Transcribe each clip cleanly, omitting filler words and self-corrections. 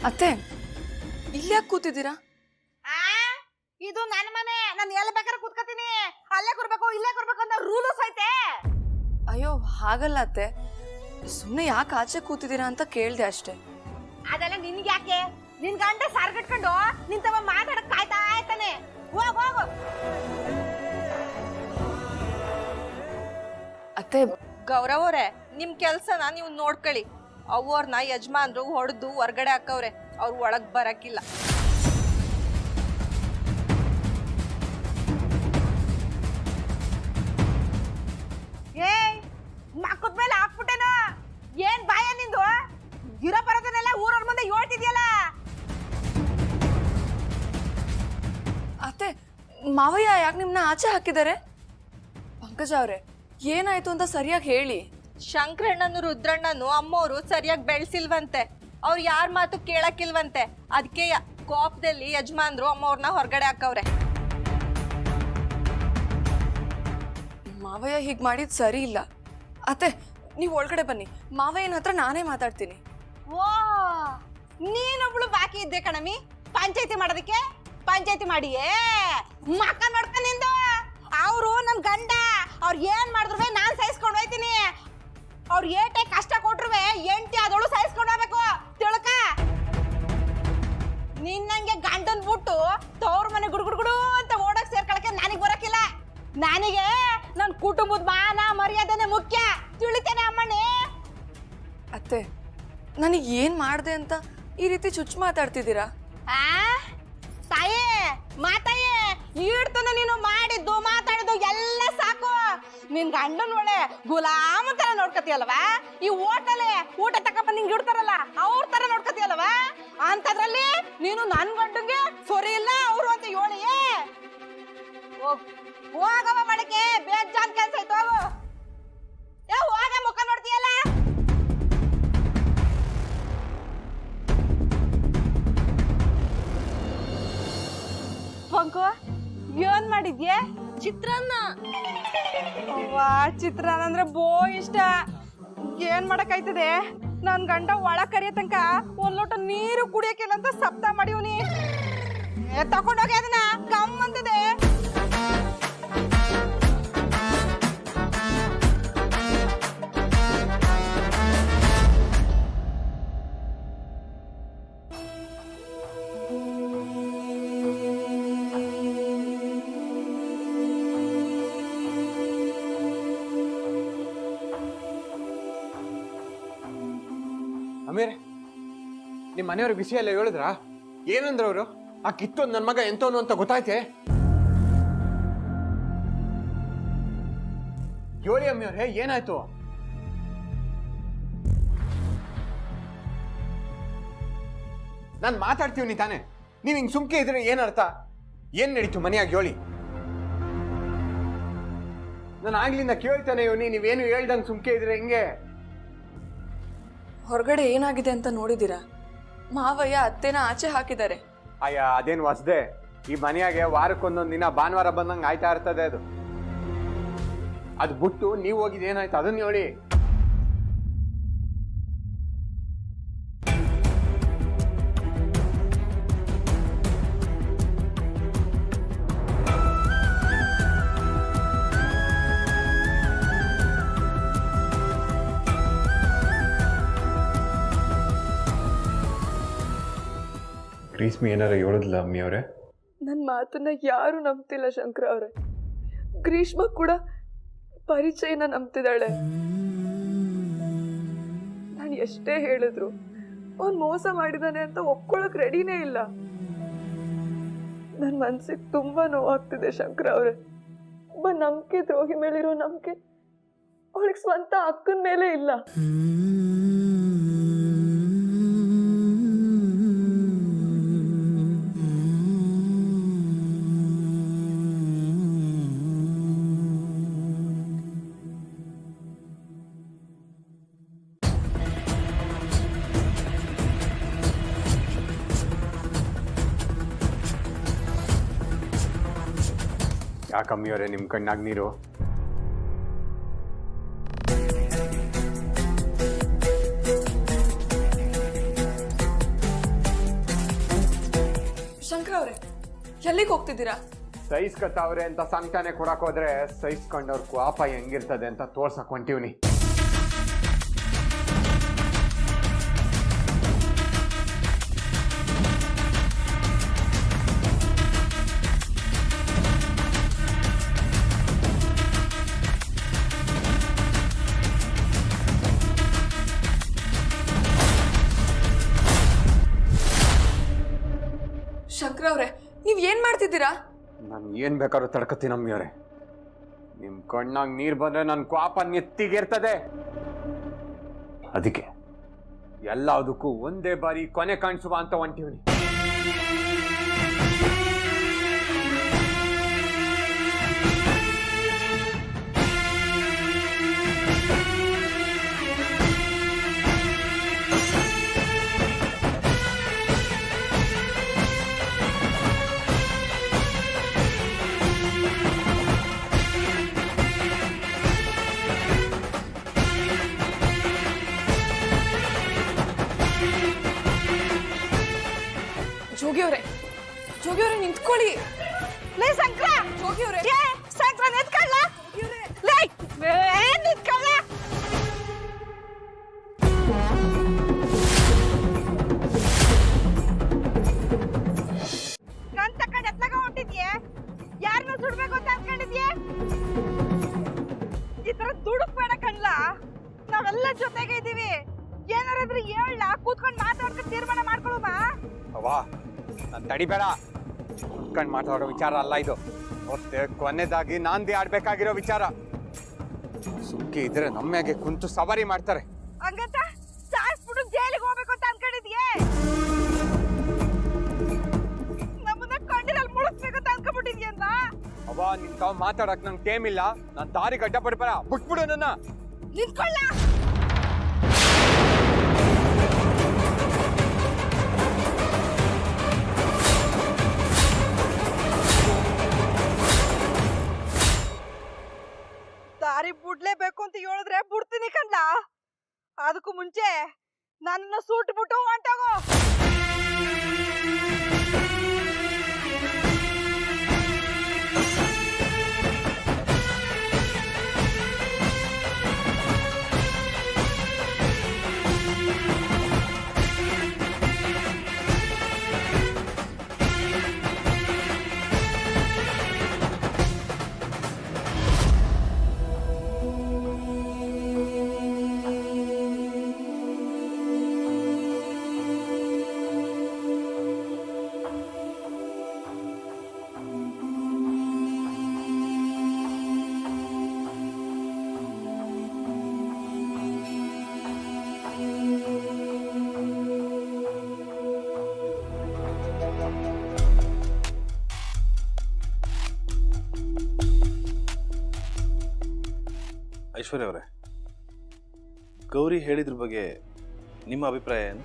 ಅತ್ತೆ ಇಲ್ಲಿ ಯಾಕೆ ಕೂತಿದ್ದೀರಾ? ಇದು ನನ್ನ ಮನೆ, ನಾನು ಎಲ್ಲಿ ಬೇಕಾದ್ರೆ ಕೂತ್ಕೋತೀನಿ. ಅಲ್ಲೇ ಕೂರ್ಬೇಕು ಇಲ್ಲೇ ಕೂರ್ಬೇಕು ಅಂತ ರೂಲ್ಸ್ ಐತೆ. ಅಯ್ಯೋ ಹಾಗಲ್ಲ ಅತ್ತೆ, ಸುಮ್ಮನೆ ಯಾಕೆ ಆಚೆ ಕೂತಿದ್ದೀರಾ ಅಂತ ಕೇಳ್ದೆ ಅಷ್ಟೇ. ಅದೆಲ್ಲ ನಿನ್ಗೆ ಯಾಕೆ? ನಿನ್ ಗಂಡ ಸಾರ್ಗಟ್ಕೊಂಡು ನಿಂತವ ಮಾತಾಡಕ್ ಕಾಯ್ತಾ ಆಯ್ತಾನೆ. ಹೋಗ್ ಹೋಗು. ಅತ್ತೆ ಗೌರವ್ ಅವ್ರೆ, ನಿಮ್ ಕೆಲ್ಸನ ನೀವು ನೋಡ್ಕೊಳ್ಳಿ. ಅವ್ರನ್ನ ಯಜಮಾನ್ರು ಹೊಡೆದು ಹೊರ್ಗಡೆ ಹಾಕವ್ರೆ, ಅವ್ರು ಒಳಗ್ ಬರಕಿಲ್ಲ. ಏಯ್ ಮಕ್ಕದ ಮೇಲೆ ಹಾಕ್ಬಿಟ್ಟೇನು? ಏನ್ ಬಾಯ ನಿಂದು? ಇರೋ ಬರೋದನ್ನೆಲ್ಲ ಊರವ್ರ ಮುಂದೆ ಹೇಳ್ತಿದ್ಯಲ್ಲ. ಅತ್ತೆ ಮಾವಯ್ಯ ಯಾಕೆ ನಿಮ್ನ ಆಚೆ ಹಾಕಿದ್ದಾರೆ? ಪಂಕಜ ಅವ್ರೆ ಏನಾಯ್ತು ಅಂತ ಸರಿಯಾಗಿ ಹೇಳಿ. ಶಂಕರಣ್ಣನು ರುದ್ರಣ್ಣನು ಅಮ್ಮೋರು ಸರಿಯಾಗಿ ಬೆಳೆಸಿಲ್ವಂತೆ, ಅವ್ರು ಯಾರ ಮಾತು ಕೇಳಕ್ಕಿಲ್ವಂತೆ. ಅದಕ್ಕೆ ಕೋಪದಲ್ಲಿ ಯಜಮಾನ್ರು ಅಮ್ಮವ್ರನ್ನ ಹೊರಗಡೆ ಹಾಕವ್ರೆ. ಮಾವಯ್ಯ ಹೀಗೆ ಮಾಡಿದ್ ಸರಿ ಇಲ್ಲ. ಅತ್ತೆ ನೀವು ಒಳಗಡೆ ಬನ್ನಿ, ಮಾವಯ್ಯನ ಹತ್ರ ನಾನೇ ಮಾತಾಡ್ತೀನಿ. ಓ ನೀನೊಬ್ಳು ಬಾಕಿ ಇದ್ದೆ ಕಣಮಿ ಪಂಚಾಯತಿ ಮಾಡೋದಕ್ಕೆ. ಪಂಚಾಯತಿ ಮಾಡಿಯೇ ಮಕ್ಕ ನೋಡ್ಕೊಂಡ್ ನಿಂದು. ಅವರು ನನ್ ಗಂಡ, ಅವ್ರು ಏನ್ ಮಾಡಿದ್ರು ನಾನ್ ಸಹಿಸ್ಕೊಂಡು ಹೋಯ್ತೀನಿ. ಅವ್ರು ಏಟೆ ಕಷ್ಟ ಕೊಟ್ರು ಎಂಟಿ ಆದವಳು ಸಹಿಸ್ಕೊಂಡು ಹೋಗ್ಬೇಕು ತಿಳ್ಕ. ನಿನ್ನಂಗೆ ಗಂಡನ್ ಬಿಟ್ಟು ತವ್ರ ಮನೆ ಗುಡುಗುಡುಗುಡು ಅಂತ ಓಡಕ್ ಸೇರ್ಕೊಳಕ್ಕೆ ನನಗ್ ಬರಕಿಲ್ಲ. ನನಗೆ ನನ್ ಕುಟುಂಬದ ಮಾನ ಮರ್ಯಾದೆನೆ ಮುಖ್ಯ, ತಿಳಿತೇನೆ ಅಮ್ಮಣ್ಣಿ. ಅತ್ತೆ ನನಗೆ ಏನ್ ಮಾಡ್ದೆ ಅಂತ ಈ ರೀತಿ ಚುಚ್ಚು ಮಾತಾಡ್ತಿದ್ದೀರಾ? ಆ ತಾಯಿ ಮಾತಾಯಿ, ಈಡ್ತನ ನೀನು ಮಾಡಿದ್ದು ಮಾತಾಡಿದ್ದು ಎಲ್ಲ ಸಾಕು. ನಿನ್ ಗಂಡನ್ ಒಳ್ಳೆ ಗುಲಾಮ ತರ ನೋಡ್ಕತಿಯಲ್ವಾ? ಈ ಹೋಟೆಲೆ ಊಟ ತಕೊಂಡ್ ನಿಂಗೆ ಇಡ್ತಾರಲ್ಲ ಅವ್ರ ತರ ನೋಡ್ಕತಿಯಲ್ವಾ? ಅಂತದ್ರಲ್ಲಿ ನೀನು ನನ್ ಗಂಡಂಗೆ ಸೊರಿ ಇಲ್ಲ ಅವ್ರು ಅಂತ ಹೇಳಿಯೇ. ಹೋಗವ ಮಾಡಕ್ಕೆ ಬೇಜಾನ್ ಕೆಲ್ಸ ಆಯ್ತು. ಹೋಗು ಹೋಗ, ಮುಖ ನೋಡ್ತೀಯಲ್ಲ. ಪಂಕು ಏನ್ ಮಾಡಿದ್ಯೆ? ಚಿತ್ರಾನ್ನ. ಚಿತ್ರಾನ್ನ ಅಂದ್ರೆ ಬೋ ಇಷ್ಟ. ಏನ್ ಮಾಡಕ್ಕಾಯ್ತದೆ? ನನ್ ಗಂಡ ಒಳ ಕರಿಯ ತನಕ ಒಂದ್ ಲೋಟ ನೀರು ಕುಡಿಯಕ್ಕಿಲ್ಲ ಅಂತ ಸಪ್ತ ಮಾಡಿವ್ನಿ. ತಕೊಂಡೋಗಿ ಅದನ್ನ ಕಮ್ ಅಂತದೆ. ಅಮೀರ್, ನಿಮ್ಮ ಮನೆಯವ್ರ ವಿಷಯ ಎಲ್ಲ ಹೇಳಿದ್ರ? ಏನಂದ್ರ ಅವರು? ಆ ಕಿತ್ತೊಂದು ನನ್ನ ಮಗ ಎಂತವನು ಅಂತ ಗೊತ್ತಾಯ್ತೆ? ಹೇಳಿ ಅಮ್ಮಿಯವ್ರೆ, ಏನಾಯ್ತು? ನಾನು ಮಾತಾಡ್ತೀವಿ ತಾನೆ, ನೀವ್ ಹಿಂಗ್ ಸುಮ್ಕೆ ಇದ್ರೆ ಏನರ್ಥ? ಏನ್ ನಡೀತು ಮನೆಯಾಗ ಹೇಳಿ. ನಾನು ಆಗ್ಲಿಂದ ಕೇಳ್ತಾನೆ ಇವನಿ, ನೀವೇನು ಹೇಳ್ದಂಗ್ ಸುಮ್ಕೆ ಇದ್ರೆ ಹೆಂಗೆ? ಹೊರಗಡೆ ಏನಾಗಿದೆ ಅಂತ ನೋಡಿದ್ದೀರಾ? ಮಾವಯ್ಯ ಅತ್ತೆನ ಆಚೆ ಹಾಕಿದ್ದಾರೆ. ಅಯ್ಯ ಅದೇನು ಹೊಸ್ದೆ, ಈ ಮನೆಯಾಗೆ ವಾರಕ್ಕೊಂದೊಂದ್ ದಿನ ಭಾನುವಾರ ಬಂದಂಗೆ ಆಯ್ತಾ ಇರ್ತದೆ. ಅದು ಬಿಟ್ಟು ನೀವು ಹೋಗಿದ್ ಏನಾಯ್ತು ಅದನ್ನ ಹೇಳಿ. ಗ್ರೀಸ್ಮಿ ಏನಾರ ಹೇಳೋದಿಲ್ಲ ಅಮ್ಮಿ ಅವರೇ? ನನ್ನ ಮಾತನ್ನ ಯಾರು ನಂಬ್ತಿಲ್ಲ ಶಂಕರ ಅವರೇ. ಗ್ರೀಷ್ಮ ಕೂಡ ಪರಿಚಯನ ನಂಬ್ತಿದ್ದಾಳೆ. ನಾನು ಎಷ್ಟೇ ಹೇಳಿದ್ರು ಅವ್ನು ಮೋಸ ಮಾಡಿದಾನೆ ಅಂತ ಒಪ್ಕೊಳಕ್ ರೆಡಿನೇ ಇಲ್ಲ. ನನ್ನ ಮನ್ಸಿಗೆ ತುಂಬಾ ನೋವಾಗ್ತಿದೆ ಶಂಕರ ಅವರೇ. ಒಬ್ಬ ನಂಬಿಕೆ ದ್ರೋಹಿ ಮೇಲಿರೋ ನಂಬಿಕೆ ಅವಳಿಗೆ ಸ್ವಂತ ಅಕ್ಕನ ಮೇಲೆ ಇಲ್ಲ. ಯಾಕಮ್ಮಿಯವರೇ ನಿಮ್ಮ ಕಣ್ಣಾಗ ನೀರು? ಎಲ್ಲಿಗೆ ಹೋಗ್ತಿದ್ದೀರಾ? ಸಹಿಸ್ಕೊತಾವ್ರೆ ಅಂತ ಸಂತಾನೆ ಕೊಡಕ್ ಹೋದ್ರೆ ಸಹಿಸ್ಕೊಂಡವ್ರ ಕೋಪ ಹೆಂಗಿರ್ತದೆ ಅಂತ ತೋರ್ಸಕ್ ಹೊಂಟೀವ್ನಿ. ಶಂಕರ ಅವ್ರೆ, ನೀವ್ ಏನ್ ಮಾಡ್ತಿದ್ದೀರಾ? ನಾನು ಏನ್ ಬೇಕಾದ್ರೂ ತಡ್ಕತೀನಿ ಅಮ್ಮಿಯವ್ರೆ. ನಿಮ್ ಕಣ್ಣಾಗ ನೀರ್ ಬಂದ್ರೆ ನನ್ ಕೋಪ ನೆತ್ತಿಗಿರ್ತದೆ. ಅದಕ್ಕೆ ಎಲ್ಲದಕ್ಕೂ ಒಂದೇ ಬಾರಿ ಕೊನೆ ಕಾಣಿಸುವ ಅಂತ ಹೊಂಟೀವ್ನಿ. ಜೋಗಿ ಅವ್ರೆ ನಿಂತ್ಕೊಳ್ಳಿ. ಲೇ ಶಂಕರ, ಜೋಗಿ ಅವ್ರೆ, ಏ ಶಂಕರ ನಿಂತ್ಕೊಳ್ಳ. ಲೇ ನಿಂತ್ಕೊಳ್ಳ. ನನ್ ತಕ್ಕ ಎತ್ಲಾಗ ಹೊಂಟಿದ್ಯೆ? ಯಾರನ್ನ ಸುಡ್ಬೇಕು ಅಂತ ಅನ್ಕೊಂಡಿದ್ಯೆ? ಈ ತರ ದುಡುಕ್ಬೇಡ ಕಣ್ಲ. ನಾವೆಲ್ಲ ಜೊತೆಗೆ ಇದೀವಿ. ಏನಾರಾದ್ರೂ ಹೇಳ, ಕೂತ್ಕೊಂಡು ಮಾತಾಡ್ಕೊಂಡು ತೀರ್ಮಾನ ಮಾಡ್ಕೊಳ್ಳೋಮ. ಅವ್ವಾ, ನಾನು ತಡಿಬೇಡ. ಕುತ್ಕೊಂಡು ಮಾತಾಡೋ ವಿಚಾರ ಅಲ್ಲ ಇದು. ಮತ್ತೆ ಕೊನೆದಾಗಿ ನಾಂದಿ ಆಡ್ಬೇಕಾಗಿರೋ ವಿಚಾರ. ಸುಮ್ಕೆ ಇದ್ರೆ ನಮ್ಮ್ಯಾಗೆ ಕುಂತು ಸವಾರಿ ಮಾಡ್ತಾರೆ. ಹಂಗಂತ ಸಾಯಿಸ್ಬಿಟ್ಟು ಜೈಲಿಗೆ ಹೋಗ್ಬೇಕು ಅಂತ ಅನ್ಕೊಂಡಿದ್ಯೆ? ನಮ್ಮನ್ನ ಕಣ್ಣಿನಲ್ಲಿ ಮುಳುಸ್ಬೇಕು ಅಂತ ಅನ್ಕೊಂಡ್ಬಿಟ್ಟಿದ್ಯಲ್ಲ. ಅವ್ವ, ನಿನ್ ತಾವ್ ಮಾತಾಡಕ್ ನಂಗೆ ಟೈಮ್ ಇಲ್ಲ. ನಾನ್ ದಾರಿ ಗಡ್ಡ ಪಡ್ಬೇಡ, ಬಿಟ್ಬಿಡು ನನ್ನ. ನಿಂತ್ಕೊಳ್ಳ. ದಾರಿ ಬಿಡ್ಲೇಬೇಕು ಅಂತ ಹೇಳಿದ್ರೆ ಬಿಡ್ತೀನಿ ಕಂಡ. ಅದಕ್ಕೂ ಮುಂಚೆ ನನ್ನ ಸೂಟ್ ಬಿಟ್ಟು ಹೊಂಟೋಗು. ಐಶ್ವರ್ಯ ಅವರೇ, ಗೌರಿ ಹೇಳಿದ್ರ ಬಗ್ಗೆ ನಿಮ್ಮ ಅಭಿಪ್ರಾಯ ಏನು?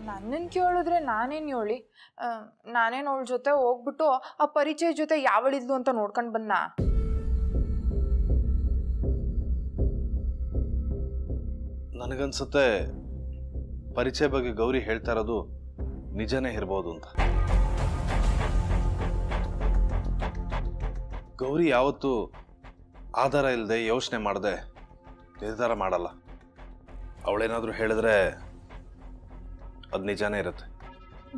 ನನ್ನನ್ನು ಕೇಳಿದ್ರೆ ನಾನೇನು ಹೇಳಿ? ನಾನೇನು ಅವಳ ಜೊತೆ ಹೋಗ್ಬಿಟ್ಟು ಆ ಪರಿಚಯ ಜೊತೆ ಯಾವಳಿದ್ಲು ಅಂತ ನೋಡ್ಕೊಂಡು ಬಂದ. ನನಗನ್ಸುತ್ತೆ ಪರಿಚಯ ಬಗ್ಗೆ ಗೌರಿ ಹೇಳ್ತಾ ಇರೋದು ನಿಜನೇ ಇರ್ಬೋದು ಅಂತ. ಗೌರಿ ಯಾವತ್ತೂ ಆಧಾರ ಇಲ್ಲದೆ ಯೋಚನೆ ಮಾಡದೆ ನಿರ್ಧಾರ ಮಾಡಲ್ಲ. ಅವಳೇನಾದ್ರೂ ಹೇಳಿದ್ರೆ ಅದು ನಿಜಾನೇ ಇರುತ್ತೆ.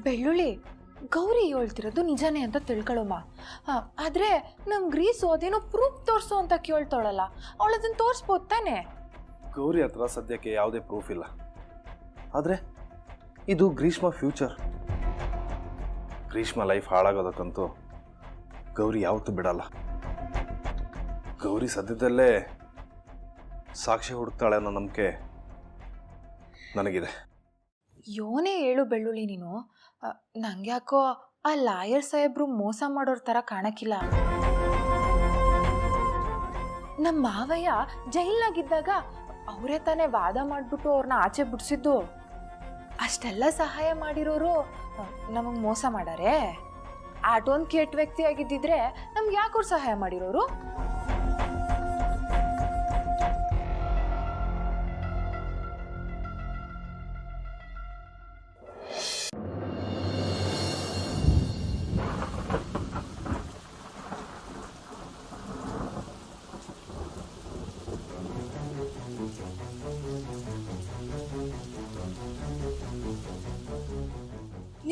ಬೆಳ್ಳುಳ್ಳಿ, ಗೌರಿ ಹೇಳ್ತಿರೋದು ನಿಜಾನೇ ಅಂತ ತಿಳ್ಕೊಳ್ಳೋಮ್ಮ. ಆದರೆ ನಮ್ಮ ಗ್ರೀಸು ಅದೇನೋ ಪ್ರೂಫ್ ತೋರಿಸು ಅಂತ ಕೇಳ್ತಾಳಲ್ಲ, ಅವಳು ಅದನ್ನು ತೋರಿಸ್ಬೋದು ತಾನೆ? ಗೌರಿ ಹತ್ರ ಸದ್ಯಕ್ಕೆ ಯಾವುದೇ ಪ್ರೂಫ್ ಇಲ್ಲ. ಆದರೆ ಇದು ಗ್ರೀಷ್ಮ ಫ್ಯೂಚರ್. ಗ್ರೀಷ್ಮ ಲೈಫ್ ಹಾಳಾಗೋದಕ್ಕಂತೂ ಗೌರಿ ಯಾವತ್ತೂ ಬಿಡಲ್ಲ. ಗೌರಿ ಸದ್ಯದಲ್ಲೇ ಸಾಕ್ಷಿ ಹುಡುಕ್ತಾಳೆ ಅನ್ನೋ ನಂಬಿಕೆ ನನಗಿದೆ. ಯೋನೇ ಹೇಳು ಬೆಳ್ಳುಳ್ಳಿ ನೀನು. ನಂಗೆ ಯಾಕೋ ಆ ಲಾಯರ್ ಸಾಹೇಬ್ರು ಮೋಸ ಮಾಡೋರ ಥರ ಕಾಣಕ್ಕಿಲ್ಲ. ನಮ್ಮ ಮಾವಯ್ಯ ಜೈಲ್ನಾಗಿದ್ದಾಗ ಅವರೇ ತಾನೇ ವಾದ ಮಾಡಿಬಿಟ್ಟು ಅವ್ರನ್ನ ಆಚೆ ಬಿಡಿಸಿದ್ದು. ಅಷ್ಟೆಲ್ಲ ಸಹಾಯ ಮಾಡಿರೋರು ನಮಗೆ ಮೋಸ ಮಾಡಾರೆ? ಆಟೋನ್ ಕೆಟ್ಟ ವ್ಯಕ್ತಿ ಆಗಿದ್ದಿದ್ರೆ ನಮ್ಗೆ ಯಾಕೆ ಅವ್ರು ಸಹಾಯ ಮಾಡಿರೋರು?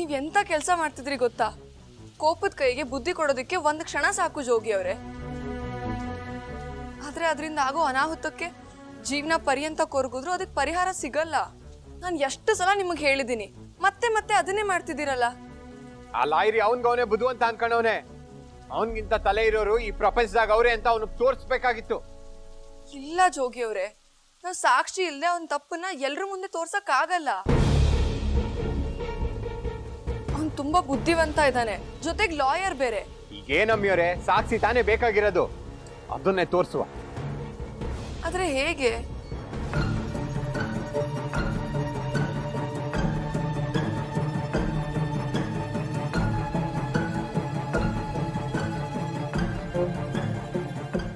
ನೀವ್ ಎಂತ ಕೆಲಸ ಮಾಡ್ತಿದ್ರಿ ಗೊತ್ತಾ? ಕೋಪದ ಕೈಗೆ ಬುದ್ಧಿ ಕೊಡೋದಕ್ಕೆ ಒಂದು ಕ್ಷಣ ಸಾಕು ಜೋಗಿ ಅವರೇ. ಆದ್ರೆ ಅದರಿಂದ ಆಗೋ ಅನಾಹುತಕ್ಕೆ ಜೀವನ ಪರ್ಯಂತ ಕೊರಗಿದ್ರು ಅದಕ್ಕೆ ಪರಿಹಾರ ಸಿಗಲ್ಲ. ನಾನು ಎಷ್ಟು ಸಲ ನಿಮಗೆ ಹೇಳಿದ್ದೀನಿ, ಮತ್ತೆ ಮತ್ತೆ ಅದನ್ನೇ ಮಾಡ್ತಿದ್ದೀರಲ್ಲ. ಆ ಲಾಯರಿ ಅವನ್ಗವನೇ ಬುದ್ಧಿವಂತ ಅನ್ಕೊಂಡವನೆ. ಅವನ್ಗಿಂತ ತಲೆ ಇರೋರು ಈ ಪ್ರಪಂಚದಾಗ ಅವ್ರೆ ಅಂತ ಅವನು ತೋರ್ಸ್ಬೇಕಾಗಿತ್ತು. ಇಲ್ಲ ಜೋಗಿ ಅವರೇ, ನಾವು ಸಾಕ್ಷಿ ಇಲ್ಲದೆ ಅವನ ತಪ್ಪನ್ನ ಎಲ್ರ ಮುಂದೆ ತೋರ್ಸಕ್ ಆಗಲ್ಲ. ಅವನ್ ತುಂಬಾ ಬುದ್ಧಿವಂತ ಇದ್ದಾನೆ, ಜೊತೆಗೆ ಲಾಯರ್ ಬೇರೆ. ಈಗೇನಮ್ಮಿಯವರೇ, ಸಾಕ್ಷಿ ತಾನೇ ಬೇಕಾಗಿರೋದು, ಅದನ್ನೇ ತೋರಿಸುವ. ಆದ್ರೆ ಹೇಗೆ?